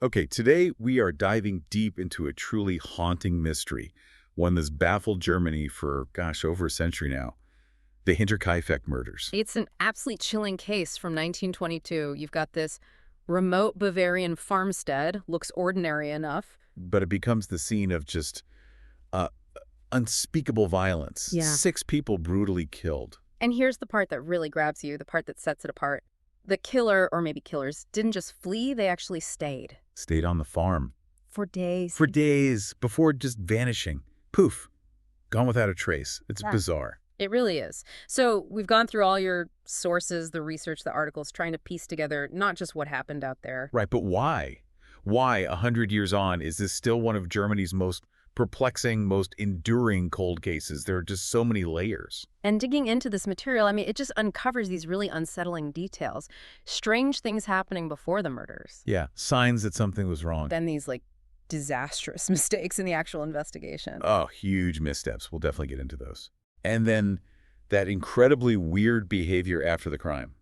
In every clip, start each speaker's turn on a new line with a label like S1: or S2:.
S1: Okay, today we are diving deep into a truly haunting mystery, one that's baffled Germany for, gosh, over a century now. The Hinterkaifeck murders.
S2: It's an absolutely chilling case from 1922. You've got this remote Bavarian farmstead, looks ordinary enough.
S1: But it becomes the scene of just uh, unspeakable violence.
S2: Yeah.
S1: 6 people brutally killed.
S2: And here's the part that really grabs you, the part that sets it apart. The killer, or maybe killers, didn't just flee, they actually stayed.
S1: Stayed on the farm.
S2: For days.
S1: For days, before just vanishing. Poof. Gone without a trace. It's
S2: Yeah.
S1: bizarre.
S2: It really is. So we've gone through all your sources, the research, the articles, trying to piece together not just what happened out there.
S1: Right, but why? Why, 100 years on, is this still one of Germany's most perplexing, most enduring cold cases? There are just so many layers.
S2: And digging into this material, I mean, it just uncovers these really unsettling details. Strange things happening before the murders.
S1: Yeah, signs that something was wrong.
S2: Then these, disastrous mistakes in the actual investigation.
S1: Oh, huge missteps. We'll definitely get into those. And then that incredibly weird behavior after the crime.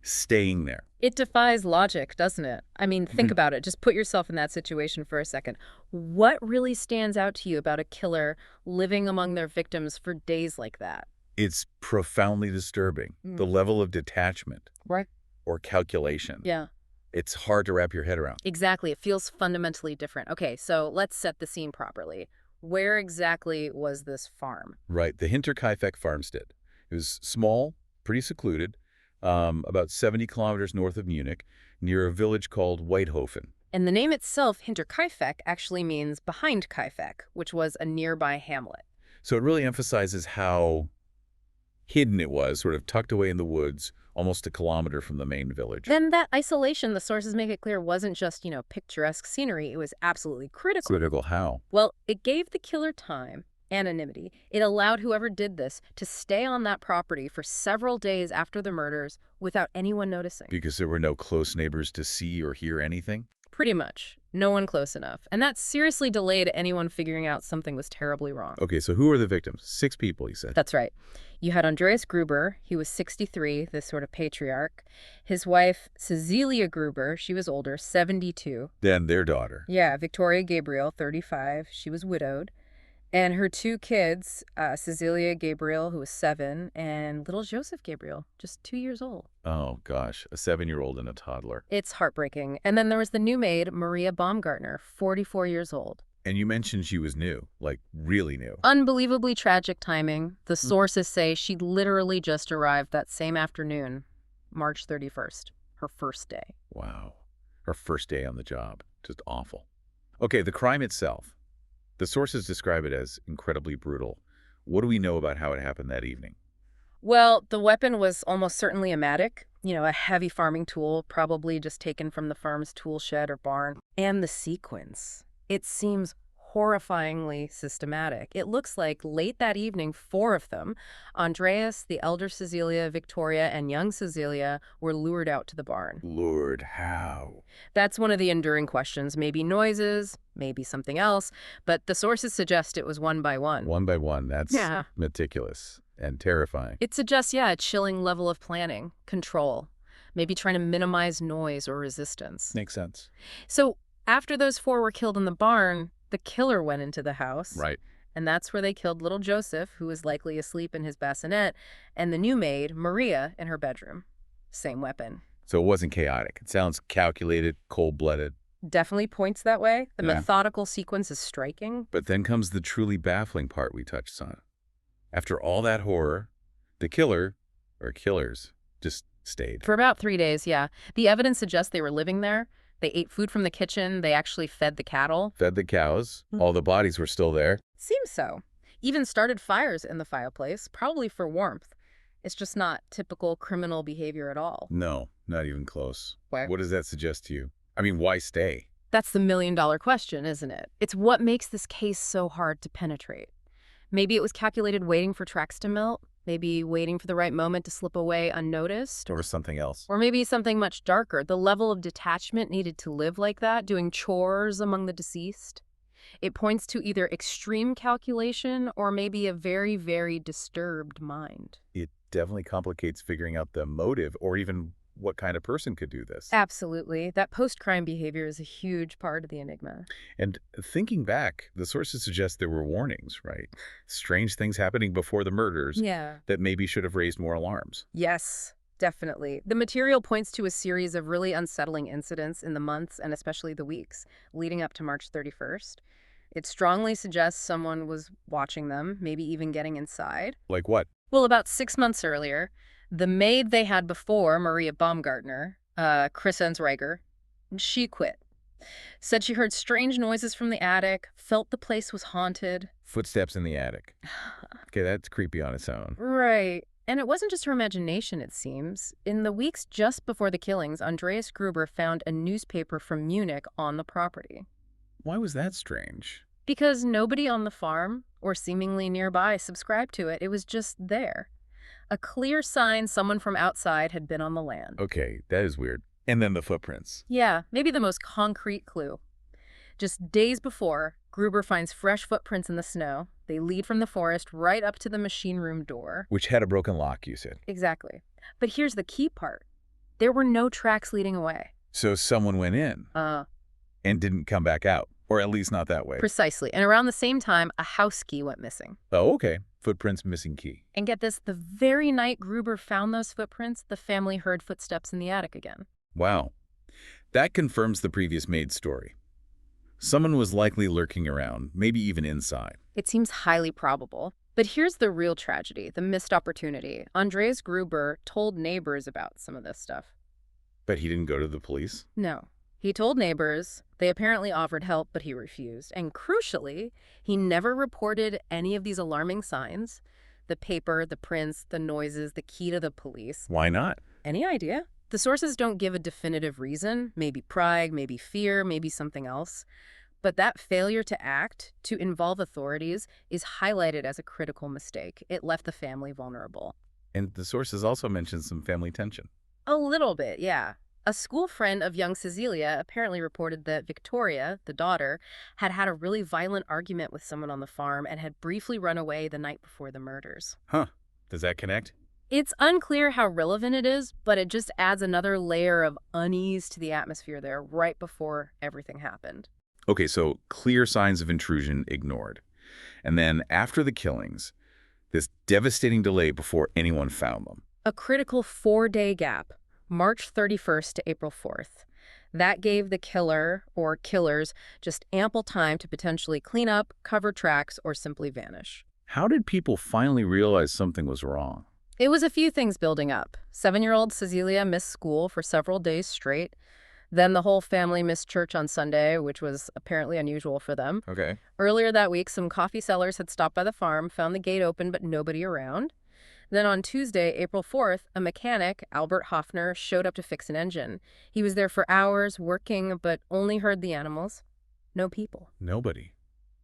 S1: Staying there.
S2: It defies logic, doesn't it? I mean, think about it. Just put yourself in that situation for a second. What really stands out to you about a killer living among their victims for days like that?
S1: It's profoundly disturbing. The level of detachment.
S2: Right.
S1: Or calculation.
S2: Yeah.
S1: It's hard to wrap your head around.
S2: Exactly. It feels fundamentally different. Okay, so let's set the scene properly. Where exactly was this farm?
S1: Right, the Hinterkaifeck farmstead. It was small, pretty secluded, about 70 kilometers north of Munich, near a village called Weidhofen.
S2: And the name itself, Hinterkaifeck, actually means behind Kaifeck, which was a nearby hamlet.
S1: So it really emphasizes how hidden it was, sort of tucked away in the woods, almost a kilometer from the main village.
S2: Then that isolation, the sources make it clear, wasn't just, picturesque scenery. It was absolutely critical.
S1: Critical how?
S2: Well, it gave the killer time, anonymity. It allowed whoever did this to stay on that property for several days after the murders without anyone noticing.
S1: Because there were no close neighbors to see or hear anything?
S2: Pretty much. No one close enough. And that seriously delayed anyone figuring out something was terribly wrong.
S1: Okay, so who are the victims? 6 people, you said.
S2: That's right. You had Andreas Gruber. He was 63, this sort of patriarch. His wife, Cecilia Gruber, she was older, 72.
S1: Then their daughter.
S2: Yeah, Victoria Gabriel, 35. She was widowed. And her 2 kids, Cecilia Gabriel, who was 7, and little Joseph Gabriel, just 2 years old.
S1: Oh, gosh, a 7-year-old and a toddler.
S2: It's heartbreaking. And then there was the new maid, Maria Baumgartner, 44 years old.
S1: And you mentioned she was new, like really new.
S2: Unbelievably tragic timing. The sources say she literally just arrived that same afternoon, March 31st, her first day.
S1: Wow. Her first day on the job. Just awful. Okay, the crime itself. The sources describe it as incredibly brutal. What do we know about how it happened that evening?
S2: Well, the weapon was almost certainly a mattock, a heavy farming tool, probably just taken from the farm's tool shed or barn. And the sequence. It seems horrifyingly systematic. It looks like late that evening, 4 of them, Andreas, the elder Cecilia, Victoria, and young Cecilia, were lured out to the barn.
S1: Lured how?
S2: That's one of the enduring questions. Maybe noises, maybe something else, but the sources suggest it was one by one.
S1: One by one. That's
S2: Yeah.
S1: meticulous and terrifying.
S2: It suggests, a chilling level of planning, control, maybe trying to minimize noise or resistance.
S1: Makes sense.
S2: So after those 4 were killed in the barn, the killer went into the house.
S1: Right.
S2: And that's where they killed little Joseph, who was likely asleep in his bassinet, and the new maid, Maria, in her bedroom. Same weapon.
S1: So it wasn't chaotic. It sounds calculated, cold-blooded.
S2: Definitely points that way. The
S1: Yeah.
S2: methodical sequence is striking.
S1: But then comes the truly baffling part we touched on. After all that horror, the killer, or killers, just stayed.
S2: For about 3 days, yeah. The evidence suggests they were living there. They ate food from the kitchen. They actually fed the cattle.
S1: Fed the cows. All the bodies were still there.
S2: Seems so. Even started fires in the fireplace, probably for warmth. It's just not typical criminal behavior at all.
S1: No, not even close.
S2: Where?
S1: What does that suggest to you? I mean, why stay?
S2: That's the million-dollar question, isn't it? It's what makes this case so hard to penetrate. Maybe it was calculated waiting for tracks to melt. Maybe waiting for the right moment to slip away unnoticed.
S1: Or something else.
S2: Or maybe something much darker, the level of detachment needed to live like that, doing chores among the deceased. It points to either extreme calculation or maybe a very, very disturbed mind.
S1: It definitely complicates figuring out the motive or even what kind of person could do this.
S2: Absolutely. That post-crime behavior is a huge part of the enigma.
S1: And thinking back, the sources suggest there were warnings, right? Strange things happening before the murders
S2: Yeah.
S1: that maybe should have raised more alarms.
S2: Yes, definitely. The material points to a series of really unsettling incidents in the months and especially the weeks leading up to March 31st. It strongly suggests someone was watching them, maybe even getting inside.
S1: Like what?
S2: Well, about 6 months earlier, the maid they had before, Maria Baumgartner, Chris Ensreiger, she quit. Said she heard strange noises from the attic, felt the place was haunted.
S1: Footsteps in the attic. Okay, that's creepy on its own.
S2: Right. And it wasn't just her imagination, it seems. In the weeks just before the killings, Andreas Gruber found a newspaper from Munich on the property.
S1: Why was that strange?
S2: Because nobody on the farm, or seemingly nearby, subscribed to it. It was just there. A clear sign someone from outside had been on the land.
S1: Okay, that is weird. And then the footprints.
S2: Yeah, maybe the most concrete clue. Just days before, Gruber finds fresh footprints in the snow. They lead from the forest right up to the machine room door.
S1: Which had a broken lock, you said.
S2: Exactly. But here's the key part. There were no tracks leading away.
S1: So someone went in and didn't come back out. Or at least not that way.
S2: Precisely. And around the same time, a house key went missing.
S1: Oh, okay. Footprints, missing key.
S2: And get this, the very night Gruber found those footprints, the family heard footsteps in the attic again.
S1: Wow. That confirms the previous maid's story. Someone was likely lurking around, maybe even inside.
S2: It seems highly probable. But here's the real tragedy, the missed opportunity. Andreas Gruber told neighbors about some of this stuff.
S1: But he didn't go to the police?
S2: No. He told neighbors. They apparently offered help, but he refused. And crucially, he never reported any of these alarming signs. The paper, the prints, the noises, the key to the police.
S1: Why not?
S2: Any idea? The sources don't give a definitive reason. Maybe pride, maybe fear, maybe something else. But that failure to act, to involve authorities, is highlighted as a critical mistake. It left the family vulnerable.
S1: And the sources also mentioned some family tension.
S2: A little bit, yeah. A school friend of young Cecilia apparently reported that Victoria, the daughter, had had a really violent argument with someone on the farm and had briefly run away the night before the murders.
S1: Huh. Does that connect?
S2: It's unclear how relevant it is, but it just adds another layer of unease to the atmosphere there right before everything happened.
S1: Okay, so clear signs of intrusion ignored. And then after the killings, this devastating delay before anyone found them.
S2: A critical 4-day gap. March 31st to April 4th. That gave the killer, or killers, just ample time to potentially clean up, cover tracks, or simply vanish.
S1: How did people finally realize something was wrong?
S2: It was a few things building up. 7-year-old Cecilia missed school for several days straight. Then the whole family missed church on Sunday, which was apparently unusual for them.
S1: Okay.
S2: Earlier that week, some coffee sellers had stopped by the farm, found the gate open, but nobody around. Then on Tuesday, April 4th, a mechanic, Albert Hoffner, showed up to fix an engine. He was there for hours, working, but only heard the animals. No people.
S1: Nobody.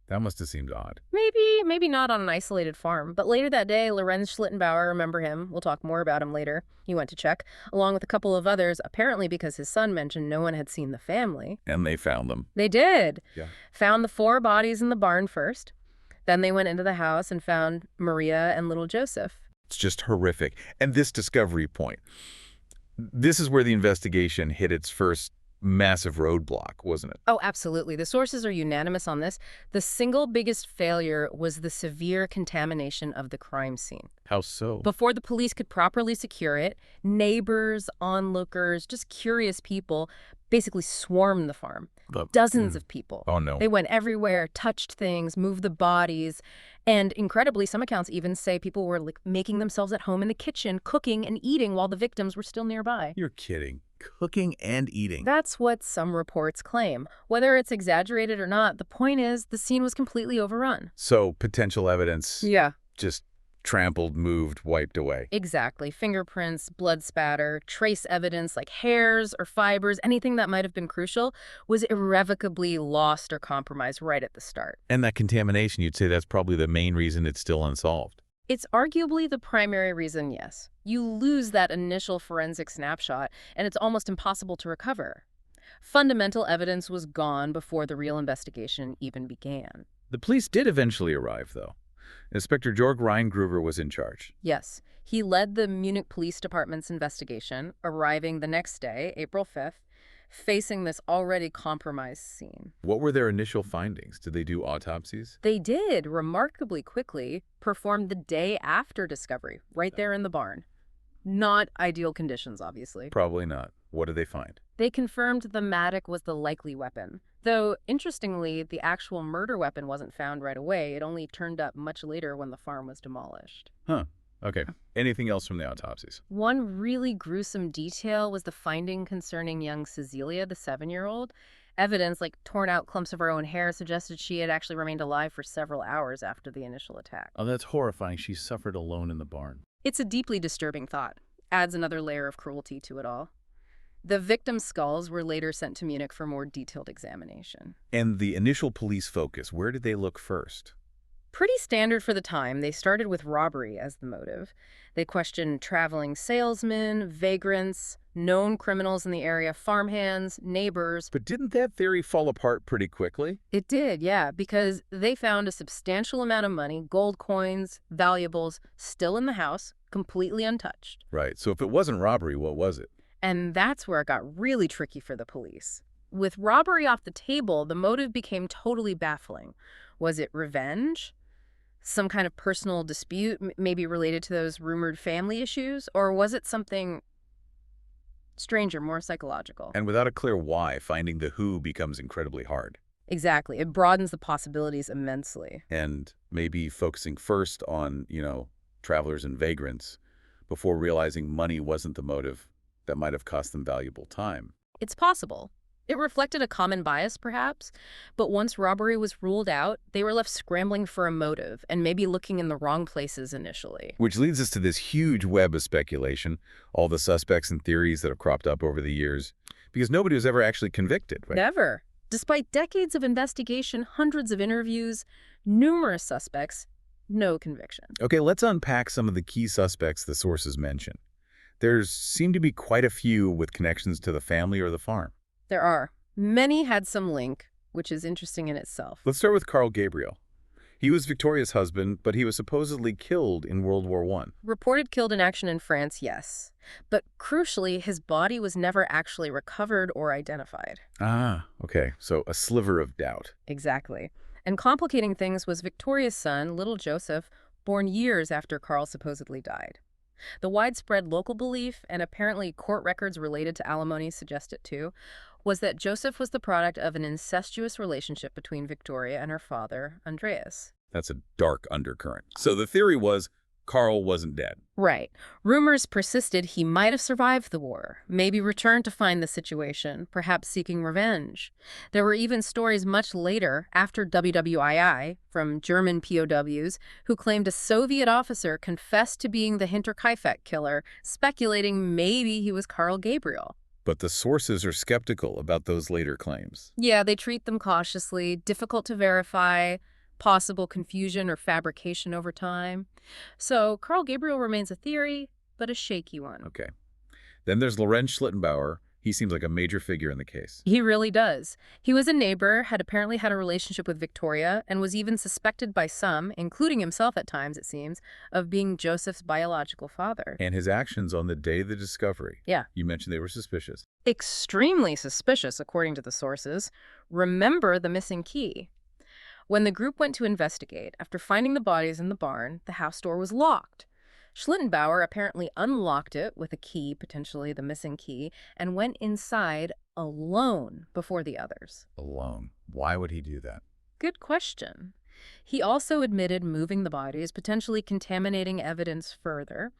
S1: That must have seemed odd.
S2: Maybe not on an isolated farm. But later that day, Lorenz Schlittenbauer, remember him? We'll talk more about him later. He went to check, along with a couple of others, apparently because his son mentioned no one had seen the family.
S1: And they found them.
S2: They did.
S1: Yeah.
S2: Found the 4 bodies in the barn first. Then they went into the house and found Maria and little Joseph.
S1: It's just horrific. And this discovery point, this is where the investigation hit its first massive roadblock, wasn't it?
S2: Oh, absolutely. The sources are unanimous on this. The single biggest failure was the severe contamination of the crime scene.
S1: How so?
S2: Before the police could properly secure it, neighbors, onlookers, just curious people basically swarmed the farm. Dozens of people.
S1: Oh, no.
S2: They went everywhere, touched things, moved the bodies. And incredibly, some accounts even say people were making themselves at home in the kitchen, cooking and eating while the victims were still nearby.
S1: You're kidding. Cooking and eating.
S2: That's what some reports claim. Whether it's exaggerated or not, the point is the scene was completely overrun.
S1: So potential evidence just trampled, moved, wiped away.
S2: Exactly. Fingerprints, blood spatter, trace evidence like hairs or fibers, anything that might have been crucial was irrevocably lost or compromised right at the start.
S1: And that contamination, you'd say that's probably the main reason it's still unsolved.
S2: It's arguably the primary reason, yes. You lose that initial forensic snapshot, and it's almost impossible to recover. Fundamental evidence was gone before the real investigation even began.
S1: The police did eventually arrive, though. Inspector Jörg Reingruber was in charge.
S2: Yes, he led the Munich Police Department's investigation, arriving the next day, April 5th, facing this already compromised scene.
S1: What were their initial findings? Did they do autopsies?
S2: They did, remarkably quickly, perform the day after discovery, right there in the barn. Not ideal conditions, obviously.
S1: Probably not. What did they find?
S2: They confirmed the matic was the likely weapon. Though, interestingly, the actual murder weapon wasn't found right away. It only turned up much later when the farm was demolished.
S1: Huh. Okay. Anything else from the autopsies?
S2: One really gruesome detail was the finding concerning young Cecilia, the 7-year-old. Evidence, like torn out clumps of her own hair, suggested she had actually remained alive for several hours after the initial attack.
S1: Oh, that's horrifying. She suffered alone in the barn.
S2: It's a deeply disturbing thought. Adds another layer of cruelty to it all. The victims' skulls were later sent to Munich for more detailed examination.
S1: And the initial police focus, where did they look first?
S2: Pretty standard for the time. They started with robbery as the motive. They questioned traveling salesmen, vagrants, known criminals in the area, farmhands, neighbors.
S1: But didn't that theory fall apart pretty quickly?
S2: It did, yeah, because they found a substantial amount of money, gold coins, valuables, still in the house, completely untouched.
S1: Right. So if it wasn't robbery, what was it?
S2: And that's where it got really tricky for the police. With robbery off the table, the motive became totally baffling. Was it revenge? Some kind of personal dispute, maybe related to those rumored family issues? Or was it something stranger, more psychological?
S1: And without a clear why, finding the who becomes incredibly hard.
S2: Exactly. It broadens the possibilities immensely.
S1: And maybe focusing first on, travelers and vagrants before realizing money wasn't the motive that might have cost them valuable time.
S2: It's possible. It reflected a common bias, perhaps, but once robbery was ruled out, they were left scrambling for a motive and maybe looking in the wrong places initially.
S1: Which leads us to this huge web of speculation, all the suspects and theories that have cropped up over the years, because nobody was ever actually convicted, right?
S2: Never. Despite decades of investigation, hundreds of interviews, numerous suspects, no conviction.
S1: Okay, let's unpack some of the key suspects the sources mention. There seem to be quite a few with connections to the family or the farm.
S2: There are. Many had some link, which is interesting in itself.
S1: Let's start with Carl Gabriel. He was Victoria's husband, but he was supposedly killed in World War I.
S2: Reported killed in action in France, yes. But crucially, his body was never actually recovered or identified.
S1: Ah, okay. So a sliver of doubt.
S2: Exactly. And complicating things was Victoria's son, little Joseph, born years after Carl supposedly died. The widespread local belief, and apparently court records related to alimony suggest it too, was that Joseph was the product of an incestuous relationship between Victoria and her father, Andreas.
S1: That's a dark undercurrent. So the theory was Carl wasn't dead.
S2: Right. Rumors persisted he might have survived the war, maybe returned to find the situation, perhaps seeking revenge. There were even stories much later, after WWII, from German POWs, who claimed a Soviet officer confessed to being the Hinterkaifeck killer, speculating maybe he was Carl Gabriel.
S1: But the sources are skeptical about those later claims.
S2: Yeah, they treat them cautiously, difficult to verify, possible confusion or fabrication over time. So Carl Gabriel remains a theory, but a shaky one.
S1: Okay. Then there's Lorenz Schlittenbauer. He seems like a major figure in the case.
S2: He really does. He was a neighbor, had apparently had a relationship with Victoria, and was even suspected by some, including himself at times, it seems, of being Joseph's biological father.
S1: And his actions on the day of the discovery.
S2: Yeah.
S1: You mentioned they were suspicious.
S2: Extremely suspicious, according to the sources. Remember the missing key. When the group went to investigate, after finding the bodies in the barn, the house door was locked. Schlittenbauer apparently unlocked it with a key, potentially the missing key, and went inside alone before the others.
S1: Alone. Why would he do that?
S2: Good question. He also admitted moving the bodies, potentially contaminating evidence further,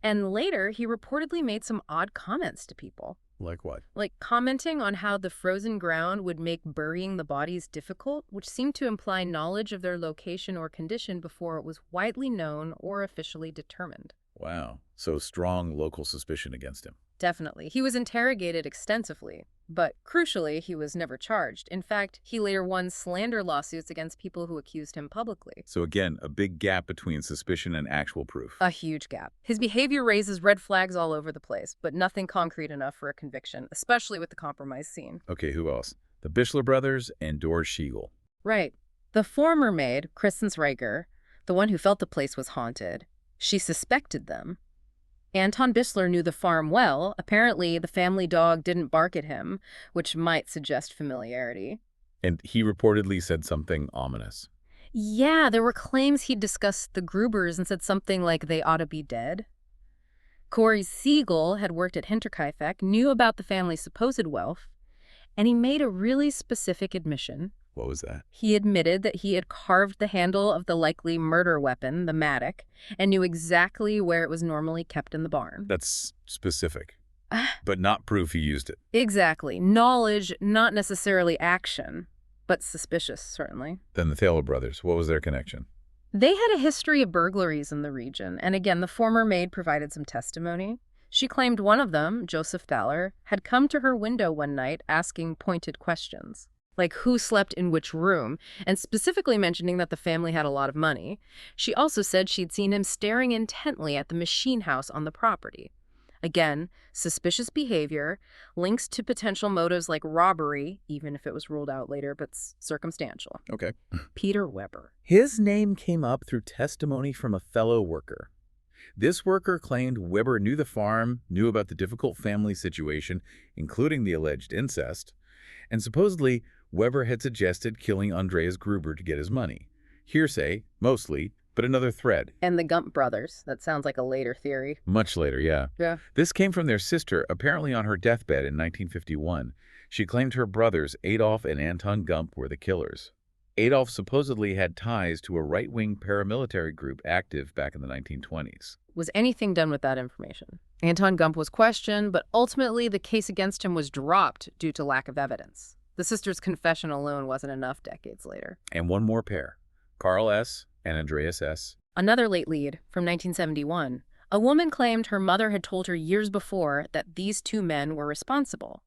S2: and later he reportedly made some odd comments to people.
S1: Like what?
S2: Like commenting on how the frozen ground would make burying the bodies difficult, which seemed to imply knowledge of their location or condition before it was widely known or officially determined.
S1: Wow. So strong local suspicion against him.
S2: Definitely. He was interrogated extensively, but crucially, he was never charged. In fact, he later won slander lawsuits against people who accused him publicly.
S1: So again, a big gap between suspicion and actual proof.
S2: A huge gap. His behavior raises red flags all over the place, but nothing concrete enough for a conviction, especially with the compromise scene.
S1: Okay, who else? The Bischler brothers and Doris Schiegel.
S2: Right. The former maid, Kristen Reiger, the one who felt the place was haunted. She suspected them. Anton Bissler knew the farm well. Apparently, the family dog didn't bark at him, which might suggest familiarity.
S1: And he reportedly said something ominous.
S2: Yeah, there were claims he'd discussed the Grubers and said something like they ought to be dead. Corey Siegel had worked at Hinterkaifeck, knew about the family's supposed wealth, and he made a really specific admission.
S1: What was that?
S2: He admitted that he had carved the handle of the likely murder weapon, the mattock, and knew exactly where it was normally kept in the barn.
S1: That's specific, but not proof he used it.
S2: Exactly. Knowledge, not necessarily action, but suspicious, certainly.
S1: Then the Thaler brothers, what was their connection?
S2: They had a history of burglaries in the region, and again, the former maid provided some testimony. She claimed one of them, Joseph Thaler, had come to her window one night asking pointed questions, like who slept in which room, and specifically mentioning that the family had a lot of money. She also said she'd seen him staring intently at the machine house on the property. Again, suspicious behavior, links to potential motives like robbery, even if it was ruled out later, but circumstantial.
S1: Okay.
S2: Peter Weber.
S1: His name came up through testimony from a fellow worker. This worker claimed Weber knew the farm, knew about the difficult family situation, including the alleged incest, and supposedly Weber had suggested killing Andreas Gruber to get his money. Hearsay, mostly, but another thread.
S2: And the Gump brothers. That sounds like a later theory.
S1: Much later, yeah.
S2: Yeah.
S1: This came from their sister, apparently on her deathbed in 1951. She claimed her brothers, Adolf and Anton Gump, were the killers. Adolf supposedly had ties to a right-wing paramilitary group active back in the 1920s.
S2: Was anything done with that information? Anton Gump was questioned, but ultimately the case against him was dropped due to lack of evidence. The sister's confession alone wasn't enough decades later.
S1: And one more pair, Carl S. and Andreas S.
S2: Another late lead from 1971. A woman claimed her mother had told her years before that these two men were responsible.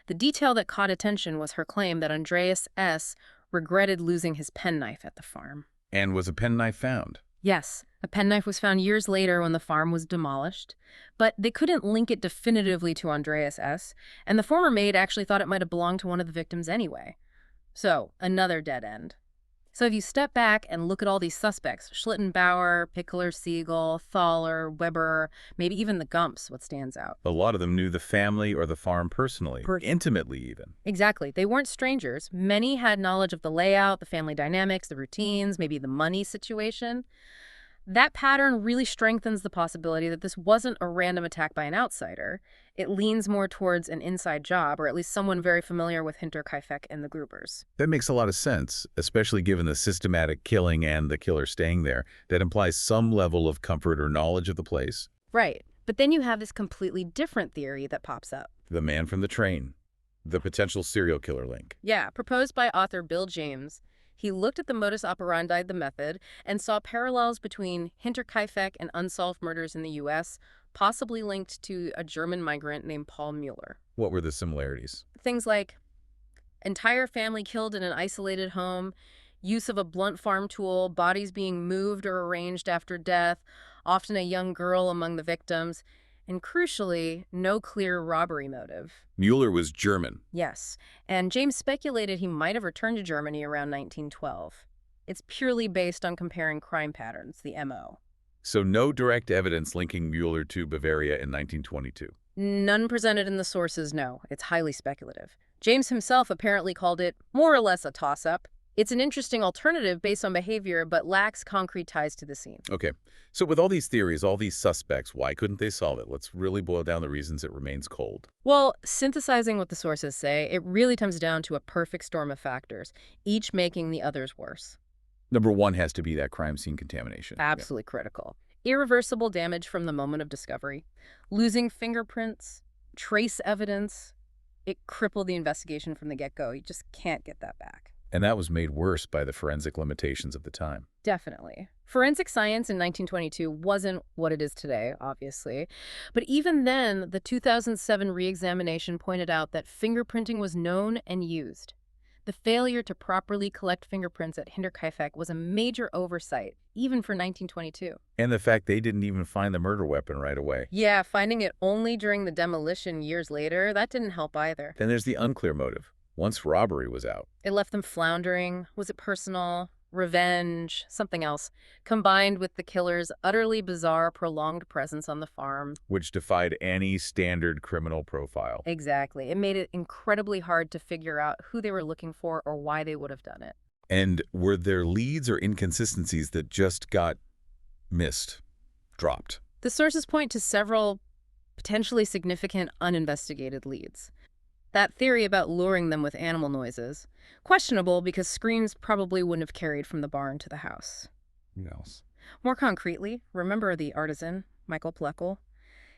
S2: The detail that caught attention was her claim that Andreas S. regretted losing his penknife at the farm.
S1: And was a penknife found?
S2: Yes, a penknife was found years later when the farm was demolished, but they couldn't link it definitively to Andreas S., and the former maid actually thought it might have belonged to one of the victims anyway. So, another dead end. So if you step back and look at all these suspects, Schlittenbauer, Pickler, Siegel, Thaler, Weber, maybe even the Gumps, what stands out?
S1: A lot of them knew the family or the farm personally, intimately even.
S2: Exactly. They weren't strangers. Many had knowledge of the layout, the family dynamics, the routines, maybe the money situation. That pattern really strengthens the possibility that this wasn't a random attack by an outsider. It leans more towards an inside job, or at least someone very familiar with Hinterkaifeck and the Grubers.
S1: That makes a lot of sense, especially given the systematic killing and the killer staying there. That implies some level of comfort or knowledge of the place.
S2: Right. But then you have this completely different theory that pops up.
S1: The man from the train. The potential serial killer link.
S2: Yeah, proposed by author Bill James. He looked at the modus operandi, the method, and saw parallels between Hinterkaifeck and unsolved murders in the U.S., possibly linked to a German migrant named Paul Mueller.
S1: What were the similarities?
S2: Things like entire family killed in an isolated home, use of a blunt farm tool, bodies being moved or arranged after death, often a young girl among the victims, and crucially, no clear robbery motive.
S1: Mueller was German.
S2: Yes, and James speculated he might have returned to Germany around 1912. It's purely based on comparing crime patterns, the M.O.
S1: So no direct evidence linking Mueller to Bavaria in 1922.
S2: None presented in the sources, no. It's highly speculative. James himself apparently called it more or less a toss-up. It's an interesting alternative based on behavior, but lacks concrete ties to the scene.
S1: Okay, so with all these theories, all these suspects, why couldn't they solve it? Let's really boil down the reasons it remains cold.
S2: Well, synthesizing what the sources say, it really comes down to a perfect storm of factors, each making the others worse.
S1: Number one has to be that crime scene contamination.
S2: Absolutely critical. Irreversible damage from the moment of discovery. Losing fingerprints, trace evidence. It crippled the investigation from the get-go. You just can't get that back.
S1: And that was made worse by the forensic limitations of the time.
S2: Definitely. Forensic science in 1922 wasn't what it is today, obviously. But even then, the 2007 re-examination pointed out that fingerprinting was known and used. The failure to properly collect fingerprints at Hinterkaifeck was a major oversight, even for 1922.
S1: And the fact they didn't even find the murder weapon right away.
S2: Yeah, finding it only during the demolition years later, that didn't help either.
S1: Then there's the unclear motive. Once robbery was out.
S2: It left them floundering. Was it personal? revenge, something else, combined with the killer's utterly bizarre, prolonged presence on the farm.
S1: Which defied any standard criminal profile.
S2: Exactly. It made it incredibly hard to figure out who they were looking for or why they would have done it.
S1: And were there leads or inconsistencies that just got missed, dropped?
S2: The sources point to several potentially significant uninvestigated leads. That theory about luring them with animal noises, questionable because screams probably wouldn't have carried from the barn to the house.
S1: Who else?
S2: More concretely, remember the artisan, Michael Plekel?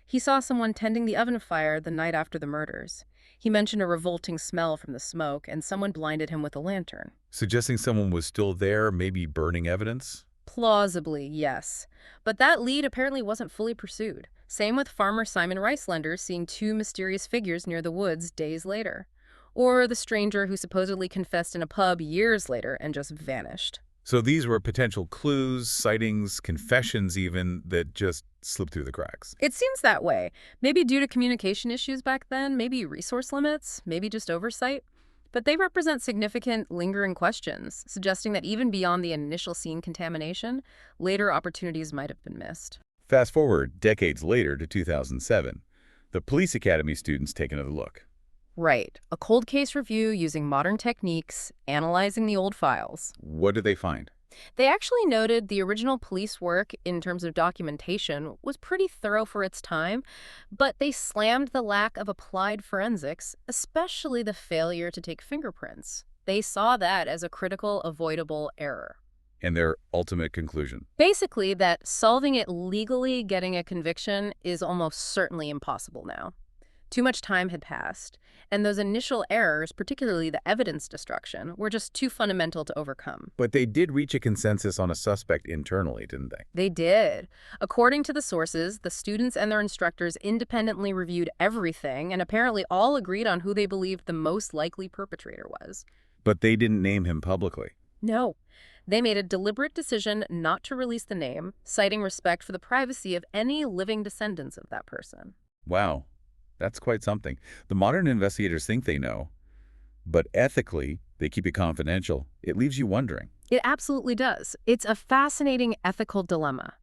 S2: He saw someone tending the oven fire the night after the murders. He mentioned a revolting smell from the smoke, and someone blinded him with a lantern.
S1: Suggesting someone was still there, maybe burning evidence?
S2: Plausibly, yes. But that lead apparently wasn't fully pursued. Same with farmer Simon Reislander seeing two mysterious figures near the woods days later. Or the stranger who supposedly confessed in a pub years later and just vanished.
S1: So these were potential clues, sightings, confessions even, that just slipped through the cracks.
S2: It seems that way. Maybe due to communication issues back then, maybe resource limits, maybe just oversight. But they represent significant, lingering questions, suggesting that even beyond the initial scene contamination, later opportunities might have been missed.
S1: Fast forward decades later to 2007. The police academy students take another look.
S2: Right. A cold case review using modern techniques, analyzing the old files.
S1: What did they find?
S2: They actually noted the original police work in terms of documentation was pretty thorough for its time, but they slammed the lack of applied forensics, especially the failure to take fingerprints. They saw that as a critical, avoidable error.
S1: And their ultimate conclusion?
S2: Basically, that solving it legally, getting a conviction, is almost certainly impossible now. Too much time had passed, and those initial errors, particularly the evidence destruction, were just too fundamental to overcome.
S1: But they did reach a consensus on a suspect internally, didn't they?
S2: They did. According to the sources, the students and their instructors independently reviewed everything and apparently all agreed on who they believed the most likely perpetrator was.
S1: But they didn't name him publicly.
S2: No. They made a deliberate decision not to release the name, citing respect for the privacy of any living descendants of that person.
S1: Wow. That's quite something. The modern investigators think they know, but ethically, they keep it confidential. It leaves you wondering.
S2: It absolutely does. It's a fascinating ethical dilemma,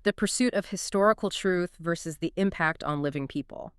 S2: the pursuit of historical truth versus the impact on living people.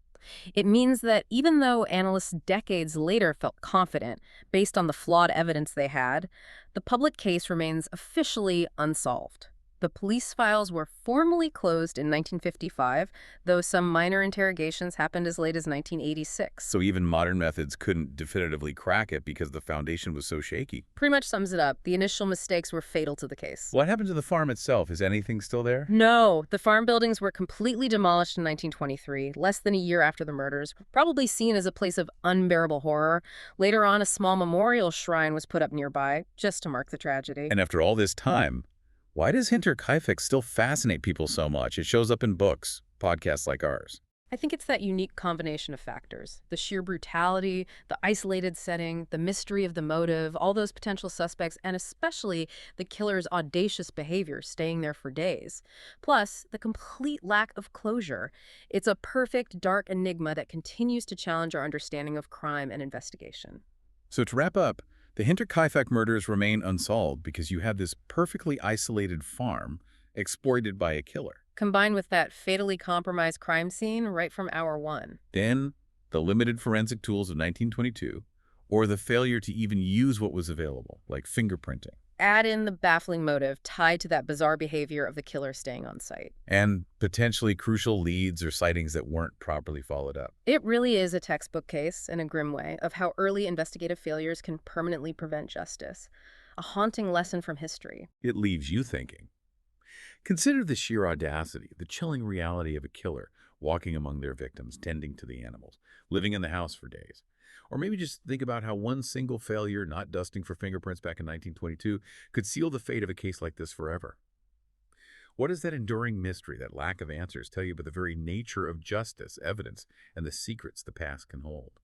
S2: It means that even though analysts decades later felt confident based on the flawed evidence they had, the public case remains officially unsolved. The police files were formally closed in 1955, though some minor interrogations happened as late as 1986.
S1: So even modern methods couldn't definitively crack it because the foundation was so shaky.
S2: Pretty much sums it up. The initial mistakes were fatal to the case.
S1: What happened to the farm itself? Is anything still there?
S2: No, the farm buildings were completely demolished in 1923, less than a year after the murders, probably seen as a place of unbearable horror. Later on, a small memorial shrine was put up nearby, just to mark the tragedy.
S1: And after all this time, why does Hinterkaifeck still fascinate people so much? It shows up in books, podcasts like ours.
S2: I think it's that unique combination of factors. The sheer brutality, the isolated setting, the mystery of the motive, all those potential suspects, and especially the killer's audacious behavior staying there for days. Plus, the complete lack of closure. It's a perfect, dark enigma that continues to challenge our understanding of crime and investigation.
S1: So to wrap up, the Hinterkaifeck murders remain unsolved because you have this perfectly isolated farm exploited by a killer.
S2: Combined with that fatally compromised crime scene right from hour one.
S1: Then, the limited forensic tools of 1922, or the failure to even use what was available, like fingerprinting.
S2: Add in the baffling motive tied to that bizarre behavior of the killer staying on site.
S1: And potentially crucial leads or sightings that weren't properly followed up.
S2: It really is a textbook case, in a grim way, of how early investigative failures can permanently prevent justice. A haunting lesson from history.
S1: It leaves you thinking. Consider the sheer audacity, the chilling reality of a killer walking among their victims, tending to the animals, living in the house for days. Or maybe just think about how one single failure, not dusting for fingerprints back in 1922, could seal the fate of a case like this forever. What does that enduring mystery, that lack of answers, tell you about the very nature of justice, evidence, and the secrets the past can hold?